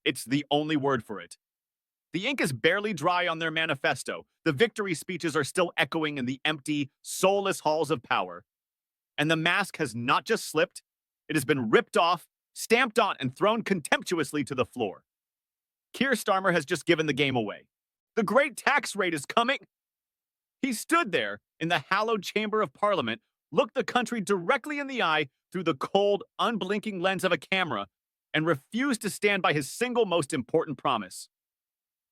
It's the only word for it. The ink is barely dry on their manifesto. The victory speeches are still echoing in the empty, soulless halls of power. And the mask has not just slipped, it has been ripped off, stamped on, and thrown contemptuously to the floor. Keir Starmer has just given the game away. The great tax rate is coming. He stood there in the hallowed chamber of parliament, looked the country directly in the eye through the cold, unblinking lens of a camera, and refused to stand by his single most important promise.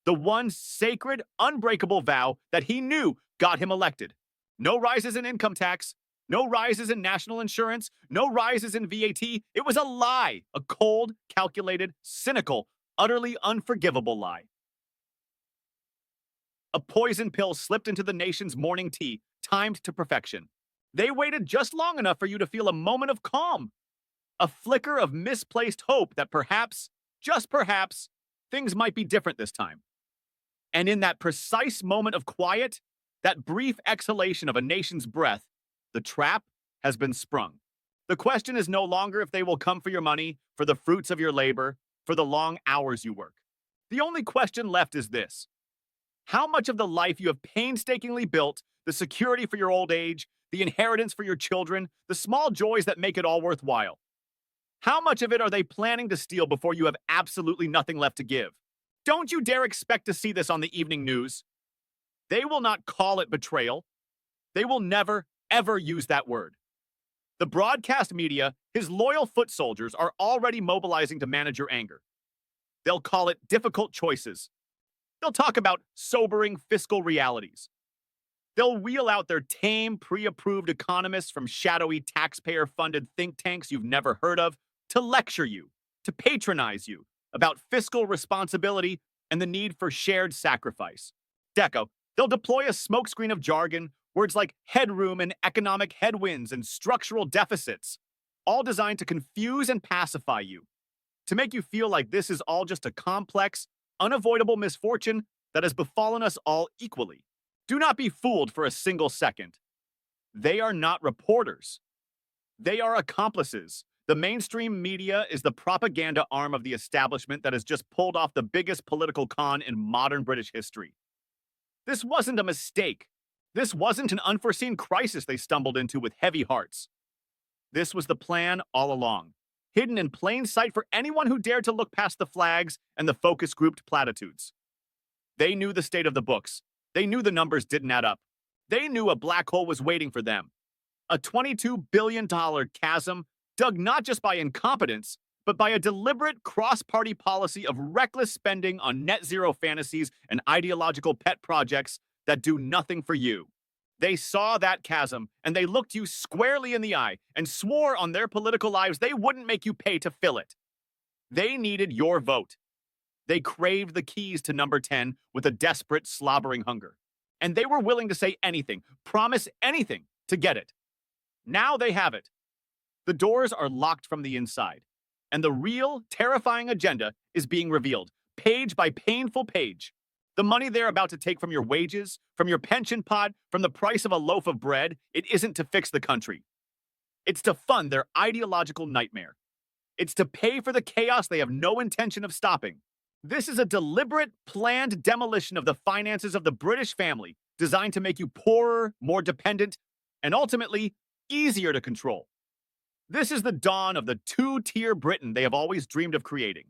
The one sacred, unbreakable vow that he knew got him elected. No rises in income tax, no rises in national insurance, no rises in VAT. It was a lie, a cold, calculated, cynical, utterly unforgivable lie. A poison pill slipped into the nation's morning tea, timed to perfection. They waited just long enough for you to feel a moment of calm, a flicker of misplaced hope that perhaps, just perhaps, things might be different this time. And in that precise moment of quiet, that brief exhalation of a nation's breath, the trap has been sprung. The question is no longer if they will come for your money, for the fruits of your labor, for the long hours you work. The only question left is this: how much of the life you have painstakingly built, the security for your old age, the inheritance for your children, the small joys that make it all worthwhile, how much of it are they planning to steal before you have absolutely nothing left to give? Don't you dare expect to see this on the evening news. They will not call it betrayal. They will never, ever use that word. The broadcast media, his loyal foot soldiers, are already mobilizing to manage your anger. They'll call it difficult choices. They'll talk about sobering fiscal realities. They'll wheel out their tame, pre-approved economists from shadowy taxpayer-funded think tanks you've never heard of to lecture you, to patronize you about fiscal responsibility and the need for shared sacrifice. They'll deploy a smokescreen of jargon, words like headroom and economic headwinds and structural deficits, all designed to confuse and pacify you, to make you feel like this is all just a complex, unavoidable misfortune that has befallen us all equally. Do not be fooled for a single second. They are not reporters. They are accomplices. The mainstream media is the propaganda arm of the establishment that has just pulled off the biggest political con in modern British history. This wasn't a mistake. This wasn't an unforeseen crisis they stumbled into with heavy hearts. This was the plan all along, hidden in plain sight for anyone who dared to look past the flags and the focus-grouped platitudes. They knew the state of the books. They knew the numbers didn't add up. They knew a black hole was waiting for them. A $22 billion chasm dug not just by incompetence, but by a deliberate cross-party policy of reckless spending on net-zero fantasies and ideological pet projects that do nothing for you. They saw that chasm, and they looked you squarely in the eye and swore on their political lives they wouldn't make you pay to fill it. They needed your vote. They craved the keys to number 10 with a desperate, slobbering hunger. And they were willing to say anything, promise anything to get it. Now they have it. The doors are locked from the inside, and the real, terrifying agenda is being revealed, page by painful page. The money they're about to take from your wages, from your pension pot, from the price of a loaf of bread, it isn't to fix the country. It's to fund their ideological nightmare. It's to pay for the chaos they have no intention of stopping. This is a deliberate, planned demolition of the finances of the British family, designed to make you poorer, more dependent, and ultimately, easier to control. This is the dawn of the two-tier Britain they have always dreamed of creating.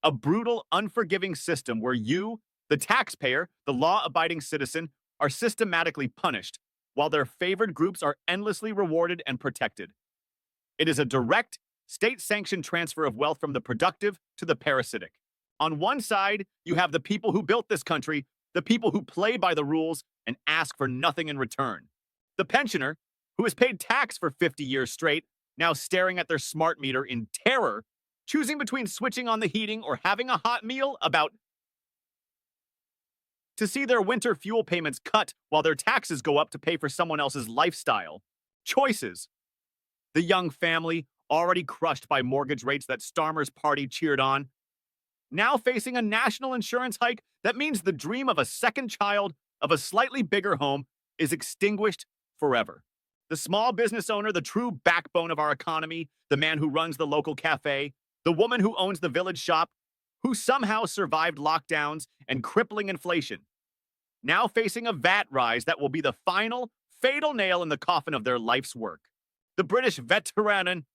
A brutal, unforgiving system where you, the taxpayer, the law-abiding citizen, are systematically punished, while their favored groups are endlessly rewarded and protected. It is a direct, state-sanctioned transfer of wealth from the productive to the parasitic. On one side, you have the people who built this country, the people who play by the rules and ask for nothing in return. The pensioner, who has paid tax for 50 years straight, now staring at their smart meter in terror, choosing between switching on the heating or having a hot meal to see their winter fuel payments cut while their taxes go up to pay for someone else's lifestyle. Choices. The young family, already crushed by mortgage rates that Starmer's party cheered on, now facing a national insurance hike that means the dream of a second child, of a slightly bigger home, is extinguished forever. The small business owner, the true backbone of our economy, the man who runs the local cafe, the woman who owns the village shop, who somehow survived lockdowns and crippling inflation, now facing a VAT rise that will be the final, fatal nail in the coffin of their life's work. The British veteran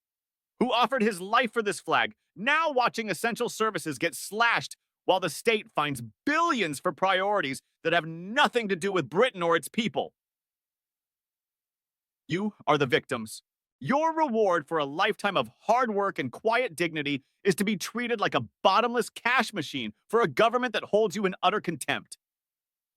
who offered his life for this flag, now watching essential services get slashed while the state finds billions for priorities that have nothing to do with Britain or its people. You are the victims. Your reward for a lifetime of hard work and quiet dignity is to be treated like a bottomless cash machine for a government that holds you in utter contempt.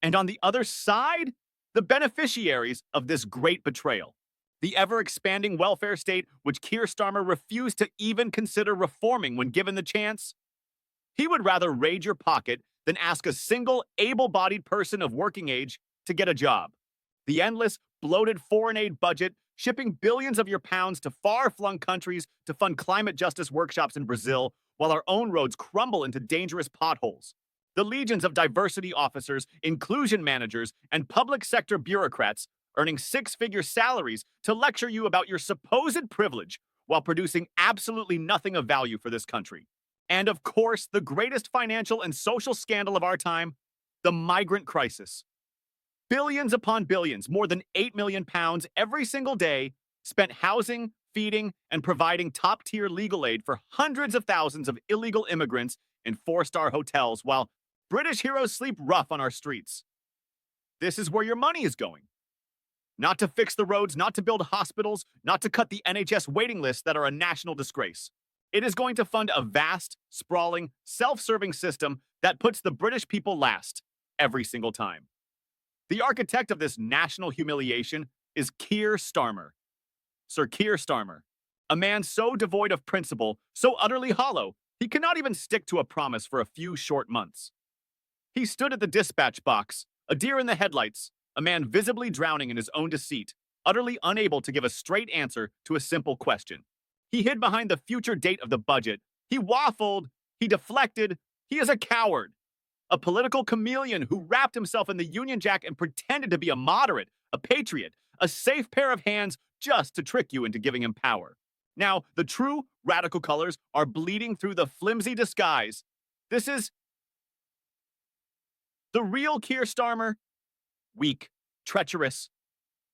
And on the other side, the beneficiaries of this great betrayal. The ever-expanding welfare state, which Keir Starmer refused to even consider reforming when given the chance. He would rather raid your pocket than ask a single able-bodied person of working age to get a job. The endless, bloated foreign aid budget, shipping billions of your pounds to far-flung countries to fund climate justice workshops in Brazil, while our own roads crumble into dangerous potholes. The legions of diversity officers, inclusion managers, and public sector bureaucrats earning six-figure salaries to lecture you about your supposed privilege while producing absolutely nothing of value for this country. And of course, the greatest financial and social scandal of our time, the migrant crisis. Billions upon billions, more than £8 million every single day, spent housing, feeding, and providing top-tier legal aid for hundreds of thousands of illegal immigrants in four-star hotels while British heroes sleep rough on our streets. This is where your money is going. Not to fix the roads, not to build hospitals, not to cut the NHS waiting lists that are a national disgrace. It is going to fund a vast, sprawling, self-serving system that puts the British people last every single time. The architect of this national humiliation is Keir Starmer. Sir Keir Starmer, a man so devoid of principle, so utterly hollow, he cannot even stick to a promise for a few short months. He stood at the dispatch box, a deer in the headlights, a man visibly drowning in his own deceit, utterly unable to give a straight answer to a simple question. He hid behind the future date of the budget. He waffled. He deflected. He is a coward. A political chameleon who wrapped himself in the Union Jack and pretended to be a moderate, a patriot, a safe pair of hands just to trick you into giving him power. Now, the true radical colors are bleeding through the flimsy disguise. This is the real Keir Starmer. Weak, treacherous,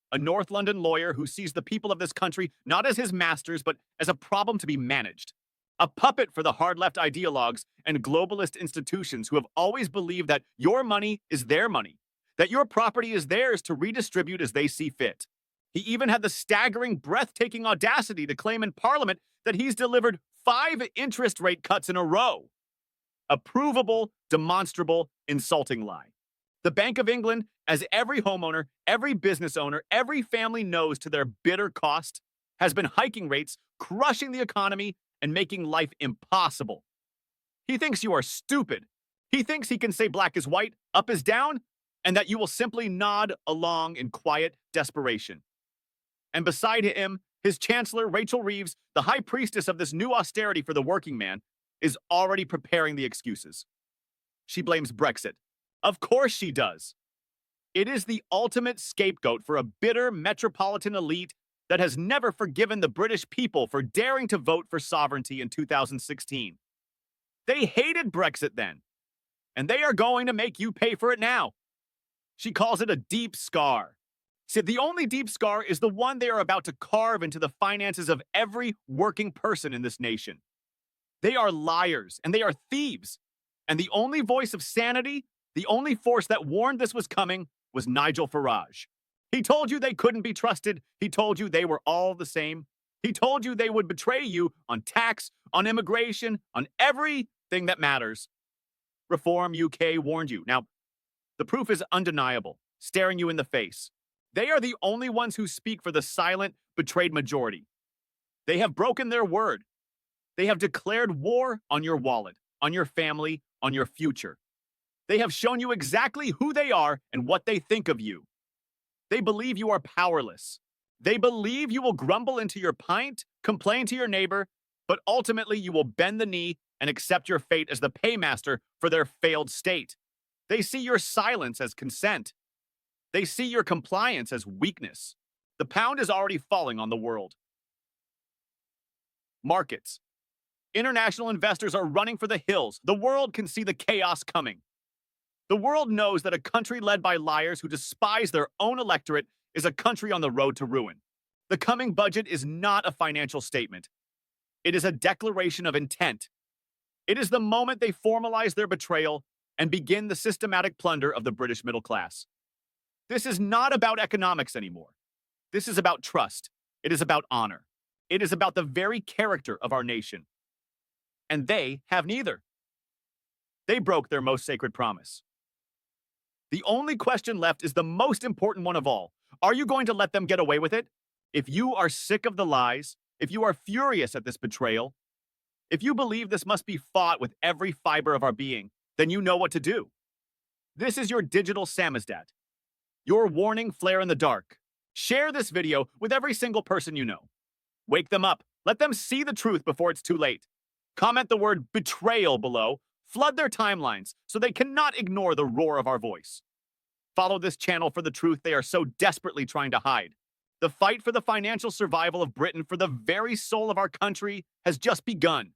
a North London lawyer who sees the people of this country not as his masters, but as a problem to be managed. A puppet for the hard-left ideologues and globalist institutions who have always believed that your money is their money, that your property is theirs to redistribute as they see fit. He even had the staggering, breathtaking audacity to claim in Parliament that he's delivered 5 interest rate cuts in a row. A provable, demonstrable, insulting lie. The Bank of England, as every homeowner, every business owner, every family knows to their bitter cost, has been hiking rates, crushing the economy, and making life impossible. He thinks you are stupid. He thinks he can say black is white, up is down, and that you will simply nod along in quiet desperation. And beside him, his chancellor, Rachel Reeves, the high priestess of this new austerity for the working man, is already preparing the excuses. She blames Brexit. Of course she does. It is the ultimate scapegoat for a bitter metropolitan elite that has never forgiven the British people for daring to vote for sovereignty in 2016. They hated Brexit then, and they are going to make you pay for it now. She calls it a deep scar. See, the only deep scar is the one they are about to carve into the finances of every working person in this nation. They are liars, and they are thieves. And the only voice of sanity, the only force that warned this was coming, was Nigel Farage. He told you they couldn't be trusted. He told you they were all the same. He told you they would betray you on tax, on immigration, on everything that matters. Reform UK warned you. Now, the proof is undeniable, staring you in the face. They are the only ones who speak for the silent, betrayed majority. They have broken their word. They have declared war on your wallet, on your family, on your future. They have shown you exactly who they are and what they think of you. They believe you are powerless. They believe you will grumble into your pint, complain to your neighbor, but ultimately you will bend the knee and accept your fate as the paymaster for their failed state. They see your silence as consent. They see your compliance as weakness. The pound is already falling on the world. Markets. International investors are running for the hills. The world can see the chaos coming. The world knows that a country led by liars who despise their own electorate is a country on the road to ruin. The coming budget is not a financial statement. It is a declaration of intent. It is the moment they formalize their betrayal and begin the systematic plunder of the British middle class. This is not about economics anymore. This is about trust. It is about honor. It is about the very character of our nation. And they have neither. They broke their most sacred promise. The only question left is the most important one of all. Are you going to let them get away with it? If you are sick of the lies, if you are furious at this betrayal, if you believe this must be fought with every fiber of our being, then you know what to do. This is your digital samizdat, your warning flare in the dark. Share this video with every single person you know. Wake them up. Let them see the truth before it's too late. Comment the word betrayal below. Flood their timelines so they cannot ignore the roar of our voice. Follow this channel for the truth they are so desperately trying to hide. The fight for the financial survival of Britain, for the very soul of our country, has just begun.